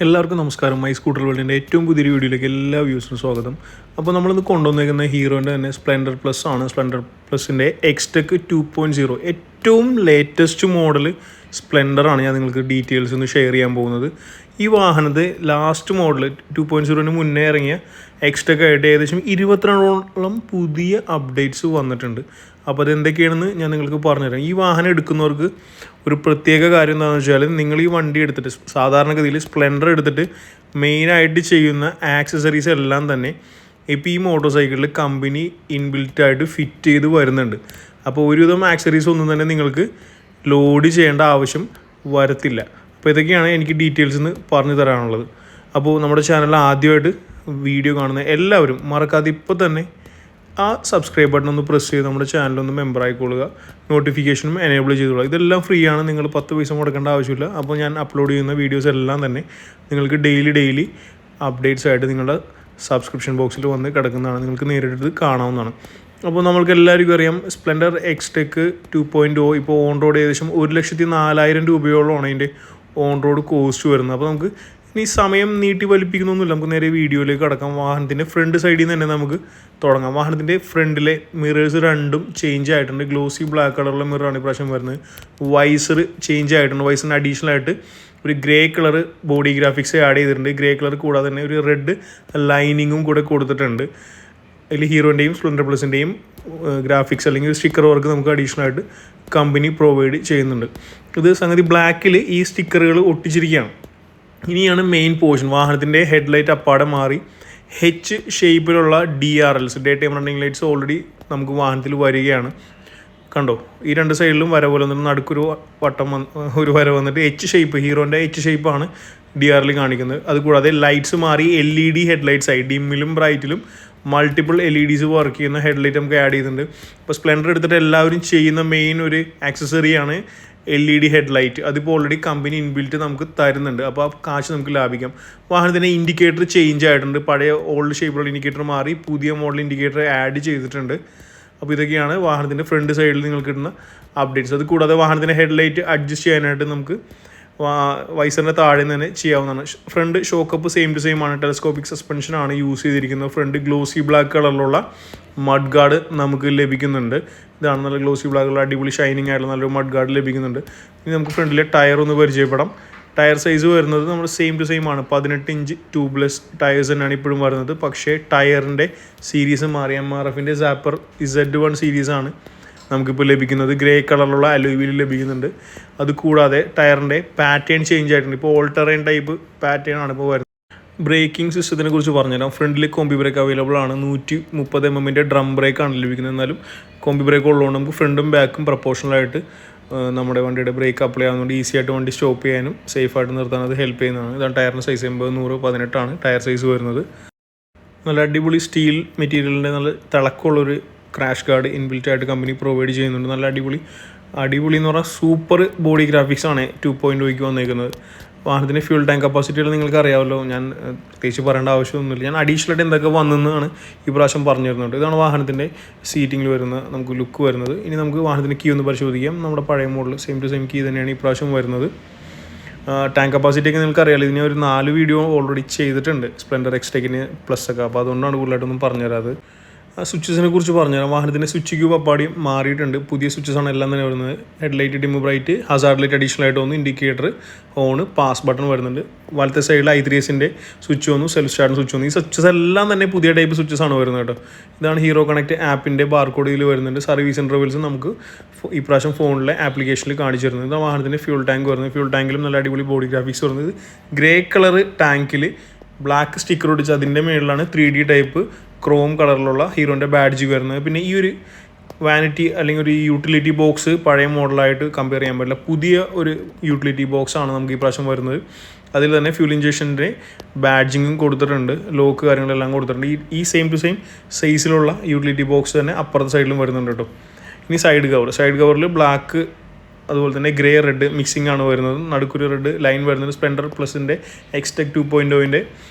എല്ലാവർക്കും നമസ്കാരം. My scooter വേൾഡിൻ്റെ ഏറ്റവും പുതിയൊരു വീഡിയോയിലേക്ക് എല്ലാ വ്യൂസിനും സ്വാഗതം. അപ്പോൾ നമ്മളിന്ന് കൊണ്ടുവന്നേക്കുന്ന ഹീറോൻ്റെ തന്നെ സ്പ്ലെൻഡർ പ്ലസ് ആണ്. സ്പ്ലെൻഡർ പ്ലസിൻ്റെ എക്സ്റ്റെക് 2.0 ഏറ്റവും ലേറ്റസ്റ്റ് മോഡൽ സ്പ്ലെൻഡറാണ് ഞാൻ നിങ്ങൾക്ക് ഡീറ്റെയിൽസ് ഒന്ന് ഷെയർ ചെയ്യാൻ പോകുന്നത്. ഈ വാഹനത്തെ ലാസ്റ്റ് മോഡൽ 2.0ന് മുന്നേ ഇറങ്ങിയ എക്സ്റ്റെക് ആയിട്ട് ഏകദേശം 22ഓളം പുതിയ അപ്ഡേറ്റ്സ് വന്നിട്ടുണ്ട്. അപ്പോൾ അതെന്തൊക്കെയാണെന്ന് ഞാൻ നിങ്ങൾക്ക് പറഞ്ഞുതരാം. ഈ വാഹനം എടുക്കുന്നവർക്ക് ഒരു പ്രത്യേക കാര്യം എന്താണെന്ന് വെച്ചാൽ, നിങ്ങൾ ഈ വണ്ടി എടുത്തിട്ട് സാധാരണഗതിയിൽ സ്പ്ലെൻഡർ എടുത്തിട്ട് മെയിനായിട്ട് ചെയ്യുന്ന ആക്സസറീസ് എല്ലാം തന്നെ ഇപ്പോൾ ഈ മോട്ടോർ സൈക്കിളിൽ കമ്പനി ഇൻബിൽറ്റായിട്ട് ഫിറ്റ് ചെയ്ത് വരുന്നുണ്ട്. അപ്പോൾ ഒരുവിധം ആക്സസറീസ് ഒന്നും തന്നെ നിങ്ങൾക്ക് ലോഡ് ചെയ്യേണ്ട ആവശ്യം വരത്തില്ല. അപ്പോൾ ഇതൊക്കെയാണ് എനിക്ക് ഡീറ്റെയിൽസ് എന്ന് പറഞ്ഞു തരാനുള്ളത്. അപ്പോൾ നമ്മുടെ ചാനൽ ആദ്യമായിട്ട് വീഡിയോ കാണുന്ന എല്ലാവരും മറക്കാതെ ഇപ്പോൾ തന്നെ ആ സബ്സ്ക്രൈബ് ബട്ടൺ ഒന്ന് പ്രസ് ചെയ്ത് നമ്മുടെ ചാനലൊന്ന് മെമ്പർ ആയിക്കൊള്ളുക. നോട്ടിഫിക്കേഷനും എനേബിൾ ചെയ്തോളുക. ഇതെല്ലാം ഫ്രീ ആണ്, നിങ്ങൾ 10 പൈസ മുടക്കേണ്ട ആവശ്യമില്ല. അപ്പോൾ ഞാൻ അപ്ലോഡ് ചെയ്യുന്ന വീഡിയോസ് എല്ലാം തന്നെ നിങ്ങൾക്ക് ഡെയിലി അപ്ഡേറ്റ്സ് ആയിട്ട് നിങ്ങളുടെ സബ്സ്ക്രിപ്ഷൻ ബോക്സിൽ വന്ന് കിടക്കുന്നതാണ്. നിങ്ങൾക്ക് നേരിട്ട് കാണാവുന്നതാണ്. അപ്പോൾ നമ്മൾക്ക് എല്ലാവർക്കും അറിയാം, സ്പ്ലെൻഡർ എക്സ്റ്റെക് 2.0 ഇപ്പോൾ ഓൺ റോഡ് ഏകദേശം 1,04,000 രൂപയോളമാണ് അതിൻ്റെ ഓൺ റോഡ് കോസ്റ്റ് വരുന്നത്. അപ്പോൾ നമുക്ക് ഇനി സമയം നീട്ടി വലിപ്പിക്കുന്നൊന്നുമില്ല, നമുക്ക് നേരെ വീഡിയോയിലേക്ക് കടക്കാം. വാഹനത്തിൻ്റെ ഫ്രണ്ട് സൈഡിൽ നിന്ന് തന്നെ നമുക്ക് തുടങ്ങാം. വാഹനത്തിൻ്റെ ഫ്രണ്ടിലെ മിറേഴ്സ് രണ്ടും ചേഞ്ച് ആയിട്ടുണ്ട്. ഗ്ലോസി ബ്ലാക്ക് കളറുള്ള മിററാണ് ഇപ്രാവശ്യം വരുന്നത്. വൈസർ ചേഞ്ച് ആയിട്ടുണ്ട്. വൈസറിന് അഡീഷണൽ ആയിട്ട് ഒരു grey colour body graphics add ചെയ്തിട്ടുണ്ട്. ഗ്രേ കളർ കൂടാതെ തന്നെ ഒരു റെഡ് ലൈനിങ്ങും കൂടെ കൊടുത്തിട്ടുണ്ട്. അതിൽ ഹീറോൻ്റെയും സ്പ്ലെൻഡർ പ്ലസിൻ്റെയും ഗ്രാഫിക്സ് അല്ലെങ്കിൽ ഒരു സ്റ്റിക്കർ വർക്ക് നമുക്ക് അഡീഷണൽ ആയിട്ട് കമ്പനി പ്രൊവൈഡ് ചെയ്യുന്നുണ്ട്. ഇത് സംഗതി ബ്ലാക്കിൽ ഈ സ്റ്റിക്കറുകൾ ഒട്ടിച്ചിരിക്കുകയാണ്. ഇനിയാണ് മെയിൻ പോർഷൻ. വാഹനത്തിൻ്റെ ഹെഡ്ലൈറ്റ് അപ്പാടെ മാറി എച്ച് ഷേപ്പിലുള്ള DRLs day time running lights already നമുക്ക് വാഹനത്തിൽ വരികയാണ്. കണ്ടോ, ഈ രണ്ട് സൈഡിലും വര പോലെ വന്നിട്ട് നടുക്കൊരു ഒരു വര വന്നിട്ട് എച്ച് ഷേപ്പ്, ഹീറോൻ്റെ എച്ച് ഷേപ്പാണ് DRL കാണിക്കുന്നത്. അതുകൂടാതെ ലൈറ്റ്സ് മാറി LED ഹെഡ്ലൈറ്റ്സ് ആയി. ഡിമ്മിലും ബ്രൈറ്റിലും മൾട്ടിപ്പിൾ LEDs വർക്ക് ചെയ്യുന്ന ഹെഡ്ലൈറ്റ് നമുക്ക് ആഡ് ചെയ്തിട്ടുണ്ട്. ഇപ്പോൾ സ്പ്ലെൻഡർ എടുത്തിട്ട് എല്ലാവരും ചെയ്യുന്ന മെയിൻ ഒരു ആക്സസറിയാണ് LED ഹെഡ്ലൈറ്റ്. അതിപ്പോൾ ഓൾറെഡി കമ്പനി ഇൻബിൽറ്റ് നമുക്ക് തരുന്നുണ്ട്. അപ്പോൾ ആ കാശ് നമുക്ക് ലാഭിക്കാം. വാഹനത്തിൻ്റെ ഇൻഡിക്കേറ്റർ ചേഞ്ച് ആയിട്ടുണ്ട്. പഴയ ഓൾഡ് ഷേപ്പിലുള്ള ഇൻഡിക്കേറ്റർ മാറി പുതിയ മോഡൽ ഇൻഡിക്കേറ്റർ ആഡ് ചെയ്തിട്ടുണ്ട്. അപ്പോൾ ഇതൊക്കെയാണ് വാഹനത്തിൻ്റെ ഫ്രണ്ട് സൈഡിൽ നിങ്ങൾക്ക് കിട്ടുന്ന അപ്ഡേറ്റ്സ്. അത് കൂടാതെ വാഹനത്തിൻ്റെ ഹെഡ്ലൈറ്റ് അഡ്ജസ്റ്റ് ചെയ്യാനായിട്ട് നമുക്ക് വൈസറിൻ്റെ താഴെ നിന്ന് തന്നെ ചെയ്യാവുന്നതാണ്. Front shock up same to same ആണ്. ടെലസ്കോപ്പിക് സസ്പെൻഷനാണ് യൂസ് ചെയ്തിരിക്കുന്നത്. ഫ്രണ്ട് ഗ്ലോസി ബ്ലാക്ക് കളറിലുള്ള മഡ് ഗാർഡ് നമുക്ക് ലഭിക്കുന്നുണ്ട്. ഇതാണ് നല്ല ഗ്ലോസി ബ്ലാക്കുള്ള അടിപൊളി ഷൈനിങ് ആയിട്ടുള്ള നല്ലൊരു മഡ് ഗാർഡ് ലഭിക്കുന്നുണ്ട്. ഇനി നമുക്ക് ഫ്രണ്ടിലെ ടയർ ഒന്ന് പരിചയപ്പെടാം. ടയർ സൈസ് വരുന്നത് നമ്മൾ സെയിം ടു സെയിം ആണ്. 18 ഇഞ്ച് ട്യൂബ്ലെസ് ടയേഴ്സ് തന്നെയാണ് ഇപ്പോഴും വരുന്നത്. പക്ഷേ ടയറിൻ്റെ സീരീസ് മാറി. MRFൻ്റെ സാപ്പർ Z1 സീരീസാണ് നമുക്കിപ്പോൾ ലഭിക്കുന്നത്. ഗ്രേ കളറിലുള്ള അലോയ് വീൽ ലഭിക്കുന്നുണ്ട്. അതുകൂടാതെ ടയറിൻ്റെ പാറ്റേൺ ചേഞ്ച് ആയിട്ടുണ്ട്. ഇപ്പോൾ ഓൾ ടെറൈൻ ടൈപ്പ് പാറ്റേൺ ആണ് ഇപ്പോൾ വരുന്നത്. ബ്രേക്കിംഗ് സിസ്റ്റത്തിനെ കുറിച്ച് പറഞ്ഞുതരാം. ഫ്രണ്ടിൽ കോമ്പി ബ്രേക്ക് അവൈലബിൾ ആണ്. 130 mm ഡ്രം ബ്രേക്കാണ് ലഭിക്കുന്നത്. എന്നാലും കോമ്പി ബ്രേക്ക് ഉള്ളതുകൊണ്ട് നമുക്ക് ഫ്രണ്ടും ബാക്കും പ്രപ്പോർഷണലായിട്ട് നമ്മുടെ വണ്ടിയുടെ ബ്രേക്ക് അപ്ലൈ ആകുന്നതുകൊണ്ട് ഈസി ആയിട്ട് വണ്ടി സ്റ്റോപ്പ് ചെയ്യാനും സേഫായിട്ട് നിർത്താൻ അത് ഹെൽപ്പ് ചെയ്യുന്നതാണ്. ഇതാണ് ടയറിൻ്റെ സൈസ്. 80, 100, 18 ടയർ സൈസ് വരുന്നത്. നല്ല അടിപൊളി സ്റ്റീൽ മെറ്റീരിയലിൻ്റെ നല്ല തിളക്കമുള്ളൊരു ക്രാഷ് ഗാർഡ് ഇൻബിൽറ്റ് ആയിട്ട് കമ്പനി പ്രൊവൈഡ് ചെയ്യുന്നുണ്ട്. നല്ല അടിപൊളി എന്ന് പറഞ്ഞാൽ സൂപ്പർ ബോഡി ഗ്രാഫിക്സ് ആണ് 2.0ക്ക് വന്നേക്കുന്നത്. വാഹനത്തിൻ്റെ ഫ്യൂൾ ടാങ്ക് കപ്പാസിറ്റികൾ നിങ്ങൾക്ക് അറിയാമല്ലോ, ഞാൻ പ്രത്യേകിച്ച് പറയേണ്ട ആവശ്യമൊന്നുമില്ല. ഞാൻ അഡീഷണൽ ആയിട്ട് എന്തൊക്കെ വന്നെന്നാണ് ഈ പ്രാവശ്യം പറഞ്ഞു തരുന്നുണ്ട്. ഇതാണ് വാഹനത്തിൻ്റെ സീറ്റിങ്ങിൽ വരുന്ന നമുക്ക് ലുക്ക് വരുന്നത്. ഇനി നമുക്ക് വാഹനത്തിൻ്റെ കീ ഒന്ന് പരിശോധിക്കാം. നമ്മുടെ പഴയ model same to same key തന്നെയാണ് ഈ പ്രാവശ്യം വരുന്നത്. ടാങ്ക് കപ്പാസിറ്റി ഒക്കെ നിങ്ങൾക്ക് അറിയാമല്ലോ. ഇതിന് ഒരു 4 വീഡിയോ ഓൾറെഡി ചെയ്തിട്ടുണ്ട് സ്പ്ലെൻഡർ എക്സ്റ്റെക്കിന് പ്ലസ് ഒക്കെ. അപ്പോൾ അതുകൊണ്ടാണ് കൂടുതലായിട്ടൊന്നും പറഞ്ഞുതരാത്. സ്വിച്ചസിനെ കുറിച്ച് പറഞ്ഞുതരാം. വാഹനത്തിൻ്റെ സ്വിച്ച് ക്യൂബ് അപ്പാടി മാറിയിട്ടുണ്ട്. പുതിയ സ്വിച്ചസാണ് എല്ലാം തന്നെ വരുന്നത്. Headlight, dim bright, Hazard light additional ആയിട്ട് വന്നു. ഇൻഡിക്കേറ്റർ, ഹോൺ, പാസ് ബട്ടൺ വരുന്നുണ്ട്. വലത്തെ സൈഡിൽ i3Sൻ്റെ സ്വിച്ച് വന്നു. സെൽഫ് സ്റ്റാർട്ട് സ്വിച്ച് വന്നു. ഈ സ്വിച്ചസ് എല്ലാം തന്നെ പുതിയ ടൈപ്പ് സ്വിച്ചസാണ് വരുന്നത് കേട്ടോ. ഇതാണ് ഹീറോ കണക്ട് ആപ്പിൻ്റെ ബാർകോഡ് ഇതിൽ വരുന്നുണ്ട്. സർവീസ് ഇൻ്റർവെൽസ് നമുക്ക് ഈ പ്രാവശ്യം ഫോണിലെ ആപ്ലിക്കേഷനിൽ കാണിച്ചു തരുന്നത്. ഇതാണ് വാഹനത്തിൻ്റെ ഫ്യൂൾ ടാങ്ക് വരുന്നത്. ഫ്യൂൾ ടാങ്കിലും നല്ല അടിപൊളി ബോഡി ഗ്രാഫിക്സ് വരുന്നത്. ഗ്രേ കളർ ടാങ്കിൽ ബ്ലാക്ക് സ്റ്റിക്കർ ഒടിച്ച് അതിൻ്റെ മേളിലാണ് 3D ടൈപ്പ് ക്രോം കളറിലുള്ള ഹീറോൻ്റെ ബാഡ്ജ് വരുന്നത്. പിന്നെ ഈ ഒരു വാനിറ്റി അല്ലെങ്കിൽ ഒരു യൂട്ടിലിറ്റി ബോക്സ് പഴയ മോഡലായിട്ട് കമ്പയർ ചെയ്യാൻ പറ്റില്ല. പുതിയ ഒരു യൂട്ടിലിറ്റി ബോക്സാണ് നമുക്ക് ഈ പ്രാവശ്യം വരുന്നത്. അതിൽ തന്നെ ഫ്യൂൽ ഇഞ്ചക്ഷൻ്റെ ബാഡ്ജിങ്ങും കൊടുത്തിട്ടുണ്ട്. ലോക്ക് കാര്യങ്ങളെല്ലാം കൊടുത്തിട്ടുണ്ട്. ഈ സെയിം ടു സെയിം സൈസിലുള്ള യൂട്ടിലിറ്റി ബോക്സ് തന്നെ അപ്പുറത്തെ സൈഡിലും വരുന്നുണ്ട് കേട്ടോ. ഇനി സൈഡ് കവറിൽ ബ്ലാക്ക് അതുപോലെ തന്നെ ഗ്രേ റെഡ് മിക്സിംഗ് ആണ് വരുന്നത്. നടുക്കൊരു റെഡ് ലൈൻ വരുന്നത്. സ്പ്ലെൻഡർ പ്ലസിൻ്റെ എക്സ്റ്റെക് 2.0ൻ്റെ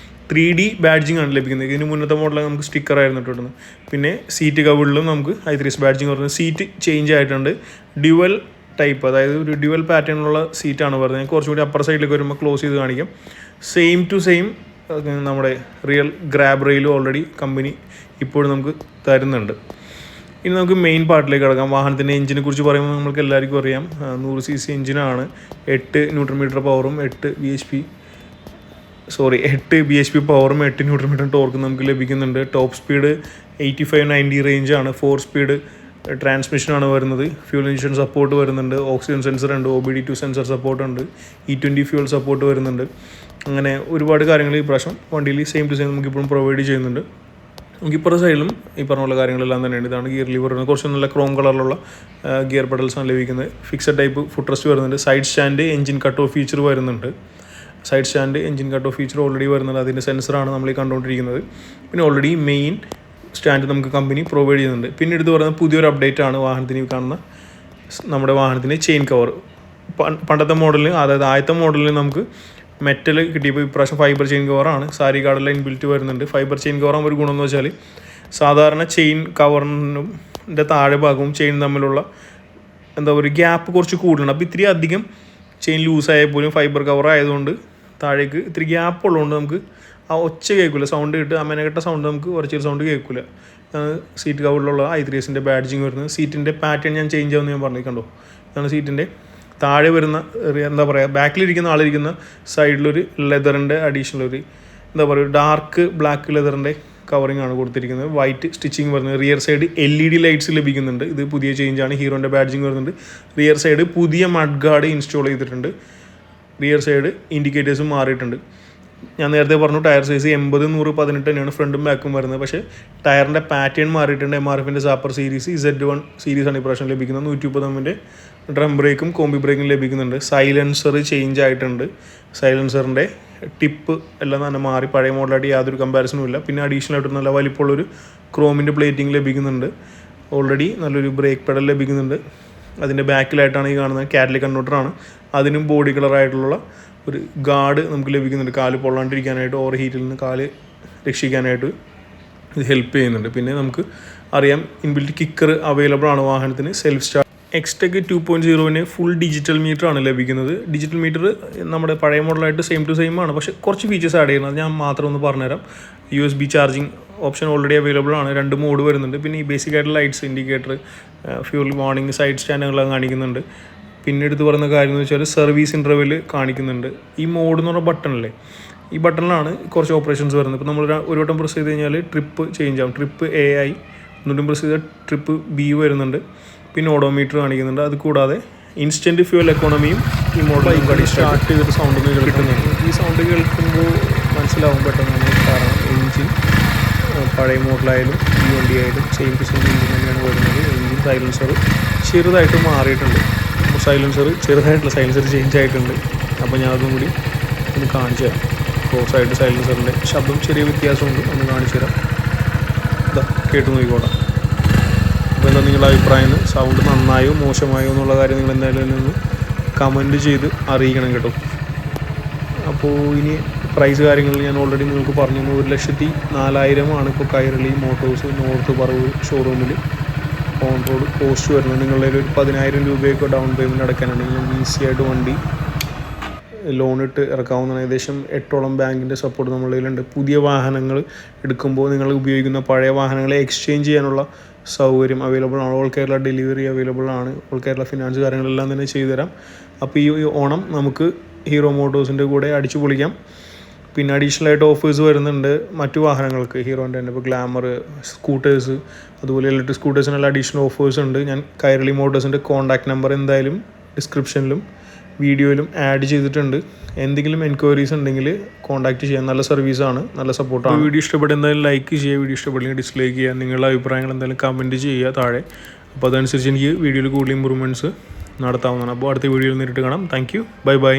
3D ബാഡ്ജിങ് ആണ് ലഭിക്കുന്നത്. ഇതിന് മുന്നത്തെ മോഡലിൽ നമുക്ക് സ്റ്റിക്കർ ആയിരുന്നു ഇട്ടിരുന്നത്. പിന്നെ സീറ്റ് കവിളിലും നമുക്ക് i3S ബാഡ്ജിങ് വരുന്നത്. സീറ്റ് ചേഞ്ച് ആയിട്ടുണ്ട്. ഡ്യുവൽ ടൈപ്പ്, അതായത് ഒരു ഡ്യുവൽ പാറ്റേണിലുള്ള സീറ്റാണ് വരുന്നത്. ഞാൻ കുറച്ചും കൂടി അപ്പർ സൈഡിലേക്ക് വരുമ്പോൾ ക്ലോസ് ചെയ്ത് കാണിക്കാം. സെയിം ടു സെയിം നമ്മുടെ റിയൽ ഗ്രാബ് റെയിലും ഓൾറെഡി കമ്പനി ഇപ്പോഴും നമുക്ക് തരുന്നുണ്ട്. ഇനി നമുക്ക് മെയിൻ പാർട്ടിലേക്ക് കിടക്കാം. വാഹനത്തിൻ്റെ എഞ്ചിനെ കുറിച്ച് പറയുമ്പോൾ നമുക്ക് എല്ലാവർക്കും അറിയാം 100cc എഞ്ചിനാണ്. 8 Nm പവറും 8 bhp പവറും 8 Nm ടോർക്കും നമുക്ക് ലഭിക്കുന്നുണ്ട്. Top speed 85-90 റേഞ്ചാണ്. 4 സ്പീഡ് ട്രാൻസ്മിഷനാണ് വരുന്നത്. ഫ്യൂൽ ഇഞ്ചക്ഷൻ സപ്പോർട്ട് വരുന്നുണ്ട്. ഓക്സിജൻ സെൻസർ ഉണ്ട്. OBD2 സെൻസർ സപ്പോർട്ട് ഉണ്ട്. E20 ഫ്യൂൽ സപ്പോർട്ട് വരുന്നുണ്ട്. അങ്ങനെ ഒരുപാട് കാര്യങ്ങൾ ഈ പ്രാവശ്യം വണ്ടിയിൽ സെയിം ടു സെയിം നമുക്കിപ്പോഴും പ്രൊവൈഡ് ചെയ്യുന്നുണ്ട്. നമുക്ക് ഇപ്പുറത്തെ സൈഡിലും ഈ പറഞ്ഞുള്ള കാര്യങ്ങളെല്ലാം തന്നെയാണ്. ഇതാണ് ഗിയർ ലീവർ വരുന്നത്. കുറച്ച് നല്ല ക്രോം കളറിലുള്ള ഗിയർ പെഡൽസാണ് ലഭിക്കുന്നത്. ഫിക്സഡ് ടൈപ്പ് ഫുട് റെസ്റ്റ് വരുന്നുണ്ട്. Side stand engine cut off feature വരുന്നുണ്ട്. Side stand engine cut off feature already വരുന്നുണ്ട്. അതിൻ്റെ സെൻസറാണ് നമ്മൾ ഈ കണ്ടുകൊണ്ടിരിക്കുന്നത്. പിന്നെ ഓൾറെഡി മെയിൻ സ്റ്റാൻഡ് നമുക്ക് കമ്പനി പ്രൊവൈഡ് ചെയ്യുന്നുണ്ട്. പിന്നെ എടുത്ത് പറയുന്നത് പുതിയൊരു അപ്ഡേറ്റ് ആണ് വാഹനത്തിന് കാണുന്ന നമ്മുടെ വാഹനത്തിന് ചെയിൻ കവർ. പണ്ടത്തെ മോഡലിന്, അതായത് ആദ്യത്തെ മോഡലിന് നമുക്ക് മെറ്റൽ കിട്ടിയപ്പോൾ ഇപ്രാവശ്യം ഫൈബർ ചെയിൻ കവറാണ്. സാരി കാർഡെല്ലാം ഇൻബിൽറ്റ് വരുന്നുണ്ട്. ഫൈബർ ചെയിൻ കവറാകുമ്പോൾ ഒരു ഗുണമെന്ന് വെച്ചാൽ സാധാരണ ചെയിൻ കവറിൻ്റെ താഴെ ഭാഗവും ചെയിൻ തമ്മിലുള്ള എന്താ പറയുക ഗ്യാപ്പ് കുറച്ച് കൂടുതലാണ്. അപ്പോൾ ഇത്തിരി അധികം ചെയിൻ ലൂസായാൽ പോലും ഫൈബർ കവർ ആയതുകൊണ്ട് താഴേക്ക് ഇത്തിരി ഗ്യാപ്പ് ഉള്ളതുകൊണ്ട് നമുക്ക് ആ ഒച്ച കേൾക്കില്ല, സൗണ്ട് കിട്ടുക, അമ്മേനെക്കെട്ട സൗണ്ട് നമുക്ക് കുറച്ചൊരു സൗണ്ട് കേൾക്കില്ല. സീറ്റ് കവറിലുള്ള i3sൻ്റെ ബാഡ്ജിങ് വരുന്നത്. സീറ്റിൻ്റെ പാറ്റേൺ ഞാൻ ചേഞ്ച് ആവുമെന്ന് ഞാൻ പറഞ്ഞു. കണ്ടോ, ഇതാണ് സീറ്റിൻ്റെ താഴെ വരുന്ന എന്താ പറയുക ബാക്കിലിരിക്കുന്ന ആളിരിക്കുന്ന സൈഡിലൊരു ലെതറിൻ്റെ അഡീഷണൽ ഒരു എന്താ പറയുക ഡാർക്ക് ബ്ലാക്ക് ലെതറിൻ്റെ കവറിങ് ആണ് കൊടുത്തിരിക്കുന്നത്. വൈറ്റ് സ്റ്റിച്ചിങ് വരുന്നത്. റിയർ സൈഡ് LED ലൈറ്റ്സ് ലഭിക്കുന്നുണ്ട്. ഇത് പുതിയ ചേഞ്ചാണ്. ഹീറോൻ്റെ ബാഡ്ജിങ് വരുന്നുണ്ട്. റിയർ സൈഡ് പുതിയ മഡ് ഗാർഡ് ഇൻസ്റ്റാൾ ചെയ്തിട്ടുണ്ട്. റിയർ സൈഡ് ഇൻഡിക്കേറ്റേഴ്സും മാറിയിട്ടുണ്ട്. ഞാൻ നേരത്തെ പറഞ്ഞു ടയർ സൈസ് 80, 100, 18 തന്നെയാണ് ഫ്രണ്ടും ബാക്കും വരുന്നത്. പക്ഷേ ടയറിൻ്റെ പാറ്റേൺ മാറിയിട്ടുണ്ട്. MRFൻ്റെ സാപ്പർ സീരീസ് Z1 സീരീസാണ് ഇപ്രാവശ്യം ലഭിക്കുന്നത്. 130 mm ഡ്രം ബ്രേക്കും കോമ്പി ബ്രേക്കും ലഭിക്കുന്നുണ്ട്. സൈലൻസർ ചേഞ്ച് ആയിട്ടുണ്ട്. സൈലൻസറിൻ്റെ ടിപ്പ് എല്ലാം തന്നെ മാറി. പഴയ മോഡലായിട്ട് യാതൊരു കമ്പാരിസണും ഇല്ല. പിന്നെ അഡീഷണൽ ആയിട്ട് നല്ല വലിപ്പമുള്ളൊരു ക്രോമിൻ്റെ പ്ലേറ്റിംഗ് ലഭിക്കുന്നുണ്ട്. ഓൾറെഡി നല്ലൊരു ബ്രേക്ക് പെഡൽ ലഭിക്കുന്നുണ്ട്. അതിൻ്റെ ബാക്കിലായിട്ടാണ് ഈ കാണുന്നത് കാറ്റലിക് കൺവെർട്ടറാണ്. അതിനും ബോഡി കളറായിട്ടുള്ള ഒരു ഗാർഡ് നമുക്ക് ലഭിക്കുന്നുണ്ട്. കാല് പൊള്ളാണ്ടിരിക്കാനായിട്ട്, ഓവർ ഹീറ്റിൽ നിന്ന് കാല് രക്ഷിക്കാനായിട്ട് ഇത് ഹെൽപ്പ് ചെയ്യുന്നുണ്ട്. പിന്നെ നമുക്ക് അറിയാം ഇൻബിൽറ്റ് കിക്കർ അവൈലബിൾ ആണ് വാഹനത്തിന്. Self start എക്സ്റ്റെക് 2.0 full digital metre ആണ് ലഭിക്കുന്നത്. ഡിജിറ്റൽ മീറ്റർ നമ്മുടെ പഴയ മോഡലായിട്ട് സെയിം ടു സെയിം ആണ്. പക്ഷേ കുറച്ച് ഫീച്ചേഴ്സ് ആഡ് ചെയ്യുന്നത് ഞാൻ മാത്രം ഒന്ന് പറഞ്ഞുതരാം. USB charging option already available ആണ്. 2 മോഡ് വരുന്നുണ്ട്. പിന്നെ ഈ ബേസിക് ആയിട്ടുള്ള lights, indicator, fuel warning, side സ്റ്റാൻഡുകളെല്ലാം കാണിക്കുന്നുണ്ട്. പിന്നെ എടുത്ത് പറയുന്ന കാര്യം എന്ന് വെച്ചാൽ സർവീസ് ഇൻ്റർവെൽ കാണിക്കുന്നുണ്ട്. ഈ മോഡ് എന്ന് പറഞ്ഞ ബട്ടണല്ലേ, ഈ ബട്ടണിലാണ് കുറച്ച് ഓപ്പറേഷൻസ് വരുന്നത്. ഇപ്പോൾ നമ്മൾ ഒരു വട്ടം പ്രസ് ചെയ്ത് കഴിഞ്ഞാൽ ട്രിപ്പ് ചേഞ്ച് ആവും. ട്രിപ്പ് AI, ഒന്നുകൂടി പ്രസ് ചെയ്താൽ ട്രിപ്പ് B വരുന്നുണ്ട്. പിന്നെ ഓഡോമീറ്റർ കാണിക്കുന്നുണ്ട്. അത് കൂടാതെ ഇൻസ്റ്റൻറ്റ് ഫ്യൂൽ എക്കോണമിയും ഈ മോഡൽ സ്റ്റാർട്ട് ചെയ്തിട്ട് സൗണ്ട് കേൾക്കുന്നുണ്ട്. ഈ സൗണ്ട് കേൾക്കുമ്പോൾ മനസ്സിലാവും പെട്ടെന്ന്. കാരണം എൻജിൻ പഴയ മോഡലായാലും ഈ വണ്ടിയായാലും സെയിം ടു സെയിം എൻജിൻ തന്നെയാണ് വരുന്നത്. എൻജിൻ സൈലൻസർ ചെറുതായിട്ട് മാറിയിട്ടുണ്ട്. ചെറുതായിട്ടുള്ള സൈലൻസർ ചേഞ്ച് ആയിട്ടുണ്ട്. അപ്പോൾ ഞാനതും കൂടി ഒന്ന് കാണിച്ചു തരാം. ക്ലോസ് ആയിട്ട് സൈലൻസറിൻ്റെ ശബ്ദം ചെറിയ വ്യത്യാസമുണ്ട്. ഒന്ന് കാണിച്ചു തരാം. ഇതാ കേട്ട് നോക്കിക്കോട്ടെ. അപ്പോൾ എന്താ നിങ്ങളുടെ അഭിപ്രായം? സൗണ്ട് നന്നായോ മോശമായോ എന്നുള്ള കാര്യം നിങ്ങൾ എന്തായാലും ഒന്ന് കമൻറ്റ് ചെയ്ത് അറിയിക്കണം കേട്ടോ. അപ്പോൾ ഇനി പ്രൈസ് കാര്യങ്ങൾ ഞാൻ ഓൾറെഡി നിങ്ങൾക്ക് പറഞ്ഞു. 1,04,000 ഇപ്പോൾ കൈരളി മോട്ടോഴ്സ് നോർത്ത് പറവൂർ ഷോറൂമിൽ ഓൺ റോഡ് കോസ്റ്റ് വരുന്നത്. നിങ്ങളുടെ ഒരു 10,000 രൂപയൊക്കെ ഡൗൺ പേയ്മെൻറ്റ് അടയ്ക്കാനുണ്ടെങ്കിൽ ഈസി ആയിട്ട് വണ്ടി ലോൺ ഇട്ട് ഇറക്കാവുന്നതാണ്. ഏകദേശം 8ഓളം ബാങ്കിൻ്റെ സപ്പോർട്ട് നമ്മളുടെ കയ്യിലുണ്ട്. പുതിയ വാഹനങ്ങൾ എടുക്കുമ്പോൾ നിങ്ങൾ ഉപയോഗിക്കുന്ന പഴയ വാഹനങ്ങളെ എക്സ്ചേഞ്ച് ചെയ്യാനുള്ള സൗകര്യം അവൈലബിൾ ആണ്. ഓൾ കേരള ഡെലിവറി അവൈലബിൾ ആണ്. ഓൾ കേരള ഫിനാൻസ് കാര്യങ്ങളെല്ലാം തന്നെ ചെയ്തുതരാം. അപ്പോൾ ഈ ഓണം നമുക്ക് ഹീറോ മോട്ടോഴ്സിൻ്റെ കൂടെ അടിച്ചു പൊളിക്കാം. പിന്നെ അഡീഷണൽ ആയിട്ട് ഓഫേഴ്സ് വരുന്നുണ്ട് മറ്റു വാഹനങ്ങൾക്ക്. ഹീറോൻ്റെ തന്നെ ഇപ്പോൾ ഗ്ലാമർ, സ്കൂട്ടേഴ്സ്, അതുപോലെ ഇലക്ട്രിക് സ്കൂട്ടേഴ്സിനെല്ലാം അഡീഷണൽ ഓഫേഴ്സ് ഉണ്ട്. ഞാൻ കൈരളി മോട്ടോഴ്സിൻ്റെ കോൺടാക്ട് നമ്പർ എന്തായാലും ഡിസ്ക്രിപ്ഷനിലും വീഡിയോയിലും ആഡ് ചെയ്തിട്ടുണ്ട്. എന്തെങ്കിലും എൻക്വയറീസ് ഉണ്ടെങ്കിൽ കോൺടാക്ട് ചെയ്യാൻ. നല്ല സർവീസാണ്, നല്ല സപ്പോർട്ടാണ്. വീഡിയോ ഇഷ്ടപ്പെട്ട എന്തായാലും ലൈക്ക് ചെയ്യുക, വീഡിയോ ഇഷ്ടപ്പെട്ടില്ലെങ്കിൽ ഡിസ്ലൈക്ക് ചെയ്യുക. നിങ്ങളുടെ അഭിപ്രായങ്ങൾ എന്തായാലും കമൻറ്റ് ചെയ്യുക താഴെ. അപ്പോൾ അതനുസരിച്ച് എനിക്ക് വീഡിയോയിൽ കൂടുതൽ ഇമ്പ്രൂവ്മെൻറ്റ്സ് നടത്താവുന്നതാണ്. അപ്പോൾ അടുത്ത വീഡിയോയിൽ നേരിട്ട് കാണാം. Thank you, bye bye.